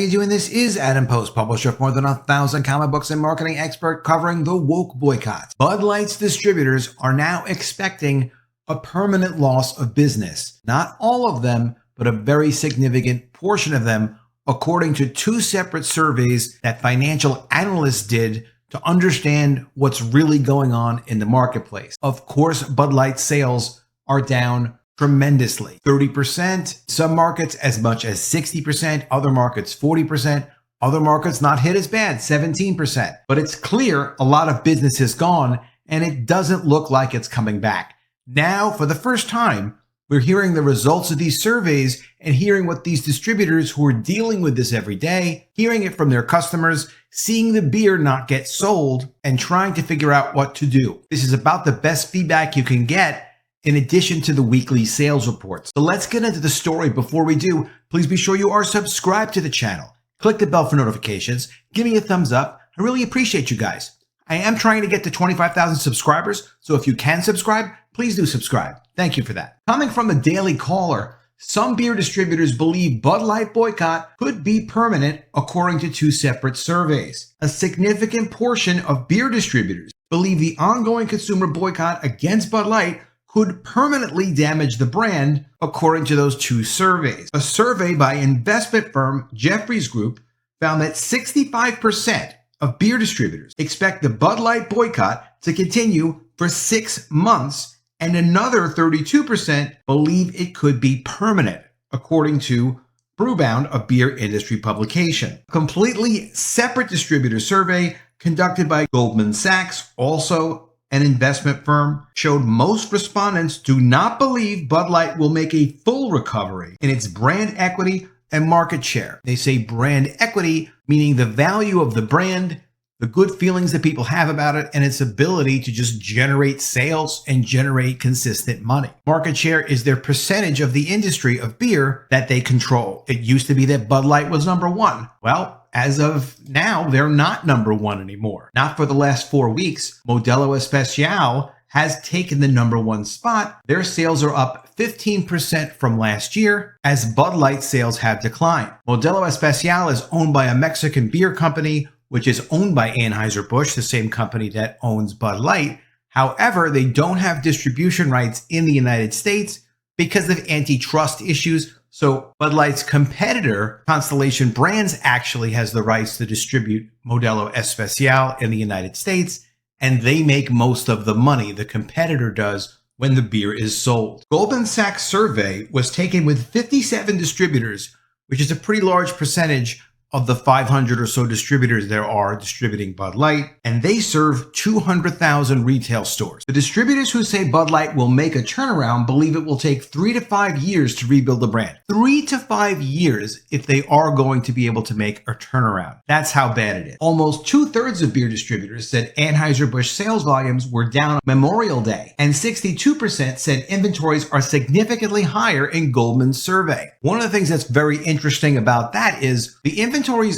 you doing? This is Adam Post, publisher of more than 1,000 comic books and marketing expert covering the woke boycott. Bud Light's distributors are now expecting a permanent loss of business. Not all of them, but a very significant portion of them, according to two separate surveys that financial analysts did to understand what's really going on in the marketplace. Of course, Bud Light sales are down tremendously. 30%, some markets as much as 60%, other markets 40%, other markets not hit as bad, 17%. But it's clear a lot of business is gone and it doesn't look like it's coming back. Now, for the first time, we're hearing the results of these surveys and hearing what these distributors who are dealing with this every day, hearing it from their customers, seeing the beer not get sold, and trying to figure out what to do. This is about the best feedback you can get in addition to the weekly sales reports. So let's get into the story. Before we do, please be sure you are subscribed to the channel. Click the bell for notifications. Give me a thumbs up. I really appreciate you guys. I am trying to get to 25,000 subscribers, so if you can subscribe, please do subscribe. Thank you for that. Coming from the Daily Caller, some beer distributors believe Bud Light boycott could be permanent, according to two separate surveys. A significant portion of beer distributors believe the ongoing consumer boycott against Bud Light could permanently damage the brand, according to those two surveys. A survey by investment firm Jefferies Group found that 65% of beer distributors expect the Bud Light boycott to continue for 6 months, and another 32% believe it could be permanent, according to Brewbound, a beer industry publication. A completely separate distributor survey conducted by Goldman Sachs, also an investment firm, showed most respondents do not believe Bud Light will make a full recovery in its brand equity and market share. They say brand equity, meaning the value of the brand, the good feelings that people have about it, and its ability to just generate sales and generate consistent money. Market share is their percentage of the industry of beer that they control. It used to be that Bud Light was number one. Well, as of now, they're not number one anymore. Not for the last 4 weeks. Modelo Especial has taken the number one spot. Their sales are up 15% from last year, as Bud Light sales have declined. Modelo Especial is owned by a Mexican beer company, which is owned by Anheuser-Busch, the same company that owns Bud Light. However, they don't have distribution rights in the United States because of antitrust issues. So Bud Light's competitor, Constellation Brands, actually has the rights to distribute Modelo Especial in the United States, and they make most of the money. The competitor does when the beer is sold. Goldman Sachs survey was taken with 57 distributors, which is a pretty large percentage of the 500 or so distributors there are distributing Bud Light, and they serve 200,000 retail stores. The distributors who say Bud Light will make a turnaround believe it will take 3 to 5 years to rebuild the brand. 3 to 5 years if they are going to be able to make a turnaround. That's how bad it is. Almost 2/3 of beer distributors said Anheuser-Busch sales volumes were down on Memorial Day, and 62% said inventories are significantly higher in Goldman's survey. One of the things that's very interesting about that is the inventories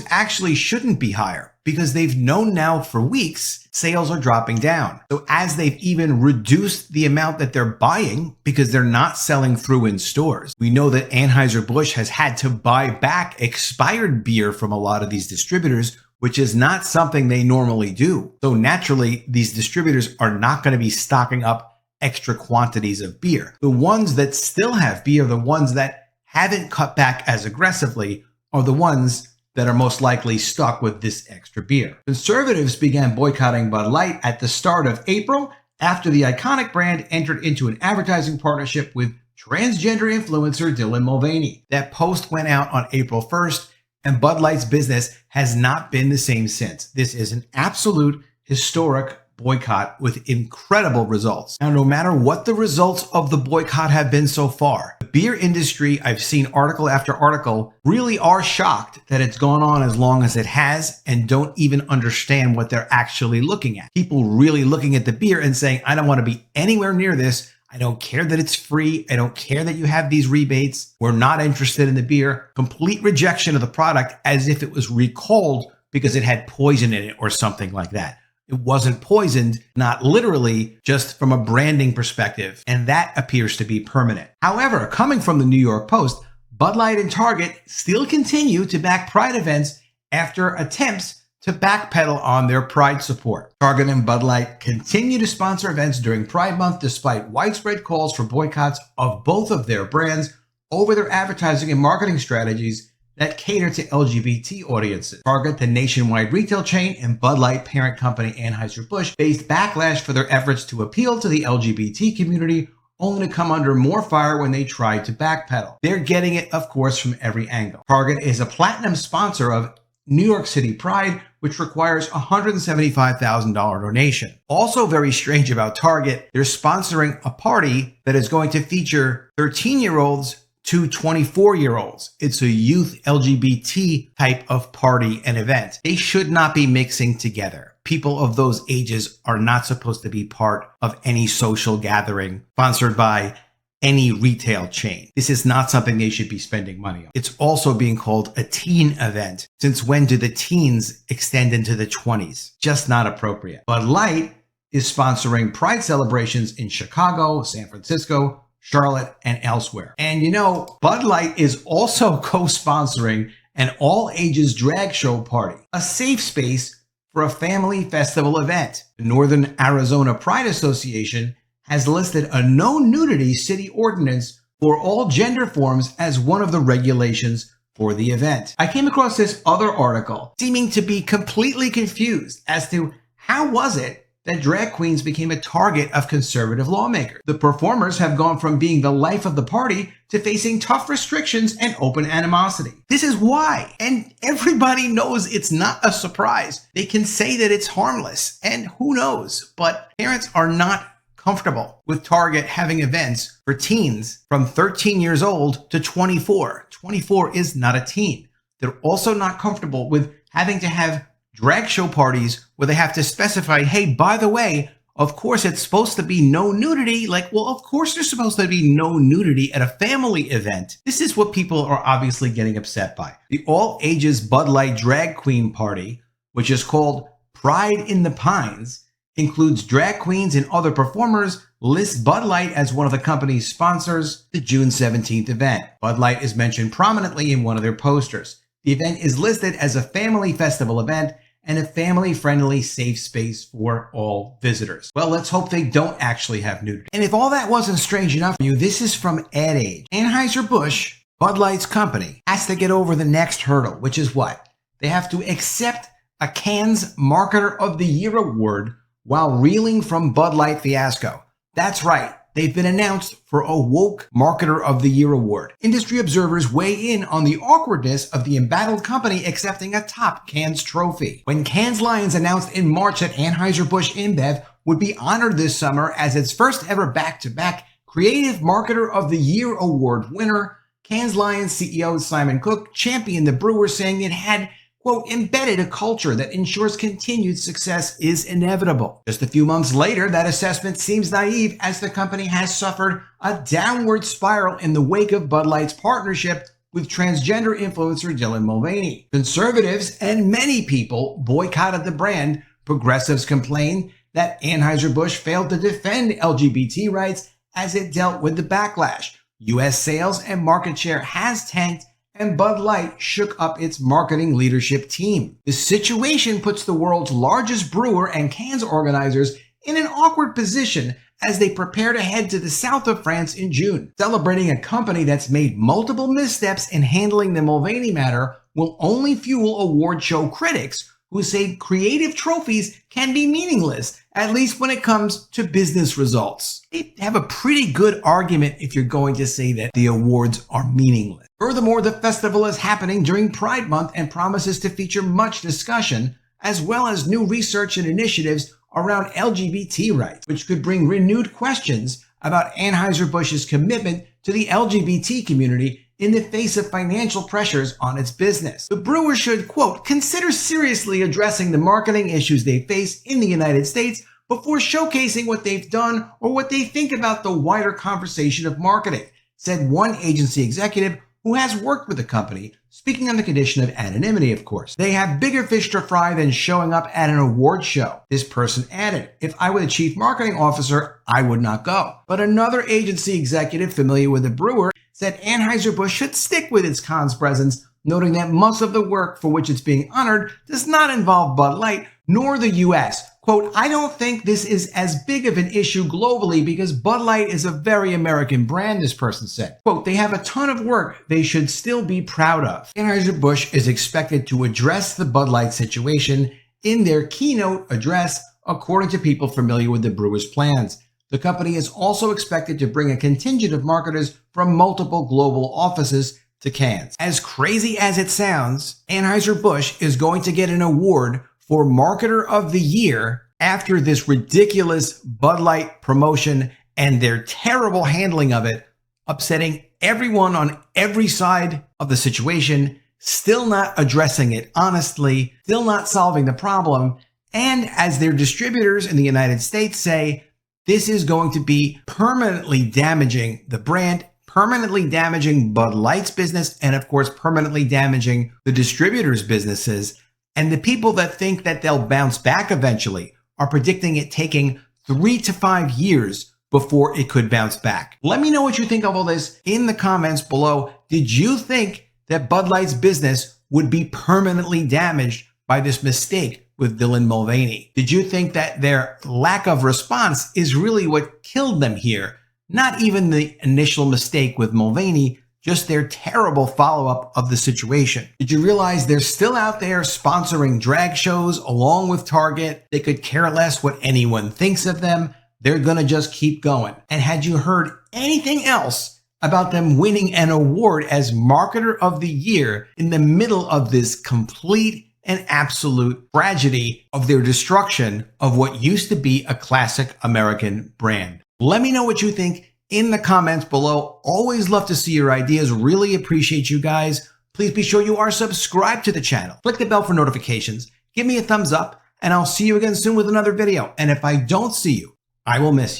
actually shouldn't be higher because they've known now for weeks sales are dropping down. So as they've even reduced the amount that they're buying because they're not selling through in stores. We know that Anheuser-Busch has had to buy back expired beer from a lot of these distributors, which is not something they normally do. So naturally, these distributors are not going to be stocking up extra quantities of beer. The ones that still have beer, the ones that haven't cut back as aggressively, are the ones that are most likely stuck with this extra beer. Conservatives began boycotting Bud Light at the start of April after the iconic brand entered into an advertising partnership with transgender influencer Dylan Mulvaney. That post went out on April 1st, and Bud Light's business has not been the same since. This is an absolute historic boycott with incredible results. Now, no matter what the results of the boycott have been so far, the beer industry, I've seen article after article, really are shocked that it's gone on as long as it has and don't even understand what they're actually looking at. People really looking at the beer and saying, I don't want to be anywhere near this. I don't care that it's free. I don't care that you have these rebates. We're not interested in the beer. Complete rejection of the product as if it was recalled because it had poison in it or something like that. It wasn't poisoned, not literally, just from a branding perspective, and that appears to be permanent. However, coming from the New York Post, Bud Light and Target still continue to back Pride events after attempts to backpedal on their Pride support. Target and Bud Light continue to sponsor events during Pride Month despite widespread calls for boycotts of both of their brands over their advertising and marketing strategies that cater to LGBT audiences. Target, the nationwide retail chain, and Bud Light parent company Anheuser-Busch faced backlash for their efforts to appeal to the LGBT community, only to come under more fire when they tried to backpedal. They're getting it, of course, from every angle. Target is a platinum sponsor of New York City Pride, which requires a $175,000 donation. Also very strange about Target, they're sponsoring a party that is going to feature 13-year-olds to 24-year-olds. It's a youth LGBT type of party and event. They should not be mixing together. People of those ages are not supposed to be part of any social gathering sponsored by any retail chain. This is not something they should be spending money on. It's also being called a teen event. Since when do the teens extend into the 20s? Just not appropriate. Bud Light is sponsoring Pride celebrations in Chicago, San Francisco, Charlotte, and elsewhere. And you know, Bud Light is also co-sponsoring an all-ages drag show party, a safe space for a family festival event. The Northern Arizona Pride Association has listed a no nudity city ordinance for all gender forms as one of the regulations for the event. I came across this other article seeming to be completely confused as to how was it that drag queens became a target of conservative lawmakers. The performers have gone from being the life of the party to facing tough restrictions and open animosity. This is why, and everybody knows it's not a surprise. They can say that it's harmless, and who knows, but parents are not comfortable with Target having events for teens from 13 years old to 24. 24 is not a teen. They're also not comfortable with having to have drag show parties where they have to specify, hey, by the way, of course it's supposed to be no nudity. Like, well, of course there's supposed to be no nudity at a family event. This is what people are obviously getting upset by. The all-ages Bud Light drag queen party, which is called Pride in the Pines, includes drag queens and other performers, lists Bud Light as one of the company's sponsors, the June 17th event. Bud Light is mentioned prominently in one of their posters. The event is listed as a family festival event and a family-friendly safe space for all visitors. Well, let's hope they don't actually have nudity. And if all that wasn't strange enough for you, this is from Ad Age. Anheuser-Busch, Bud Light's company, has to get over the next hurdle, which is what? They have to accept a Cannes Marketer of the Year award while reeling from Bud Light fiasco. That's right. They've been announced for a Woke Marketer of the Year award. Industry observers weigh in on the awkwardness of the embattled company accepting a top Cannes trophy. When Cannes Lions announced in March that Anheuser-Busch InBev would be honored this summer as its first ever back-to-back Creative Marketer of the Year award winner, Cannes Lions CEO Simon Cook championed the brewers, saying it had, quote, embedded a culture that ensures continued success is inevitable. Just a few months later, that assessment seems naive as the company has suffered a downward spiral in the wake of Bud Light's partnership with transgender influencer Dylan Mulvaney. Conservatives and many people boycotted the brand. Progressives complained that Anheuser-Busch failed to defend LGBT rights as it dealt with the backlash. U.S. sales and market share has tanked, and Bud Light shook up its marketing leadership team. The situation puts the world's largest brewer and Cannes organizers in an awkward position as they prepare to head to the south of France in June. Celebrating a company that's made multiple missteps in handling the Mulvaney matter will only fuel award show critics who say creative trophies can be meaningless, at least when it comes to business results. They have a pretty good argument if you're going to say that the awards are meaningless. Furthermore, the festival is happening during Pride Month and promises to feature much discussion, as well as new research and initiatives around LGBT rights, which could bring renewed questions about Anheuser-Busch's commitment to the LGBT community in the face of financial pressures on its business. The brewer should, quote, consider seriously addressing the marketing issues they face in the United States before showcasing what they've done or what they think about the wider conversation of marketing, said one agency executive who has worked with the company, speaking on the condition of anonymity, of course. They have bigger fish to fry than showing up at an award show. This person added, if I were the chief marketing officer, I would not go. But another agency executive familiar with the brewer said Anheuser-Busch should stick with its Cannes presence, noting that most of the work for which it's being honored does not involve Bud Light nor the US. Quote, I don't think this is as big of an issue globally because Bud Light is a very American brand, this person said. Quote, they have a ton of work they should still be proud of. Anheuser-Busch is expected to address the Bud Light situation in their keynote address, according to people familiar with the brewer's plans. The company is also expected to bring a contingent of marketers from multiple global offices to Cannes. As crazy as it sounds, Anheuser-Busch is going to get an award for Marketer of the Year after this ridiculous Bud Light promotion and their terrible handling of it, upsetting everyone on every side of the situation, still not addressing it honestly, still not solving the problem. And as their distributors in the United States say, this is going to be permanently damaging the brand, permanently damaging Bud Light's business, and of course, permanently damaging the distributors' businesses. And the people that think that they'll bounce back eventually are predicting it taking 3 to 5 years before it could bounce back. Let me know what you think of all this in the comments below. Did you think that Bud Light's business would be permanently damaged by this mistake with Dylan Mulvaney? Did you think that their lack of response is really what killed them here? Not even the initial mistake with Mulvaney, just their terrible follow-up of the situation. Did you realize they're still out there sponsoring drag shows along with Target? They could care less what anyone thinks of them. They're gonna just keep going. And had you heard anything else about them winning an award as Marketer of the Year in the middle of this complete and absolute tragedy of their destruction of what used to be a classic American brand? Let me know what you think in the comments below. Always love to see your ideas. Really appreciate you guys. Please be sure you are subscribed to the channel. Click the bell for notifications. Give me a thumbs up, and I'll see you again soon with another video. And if I don't see you, I will miss you.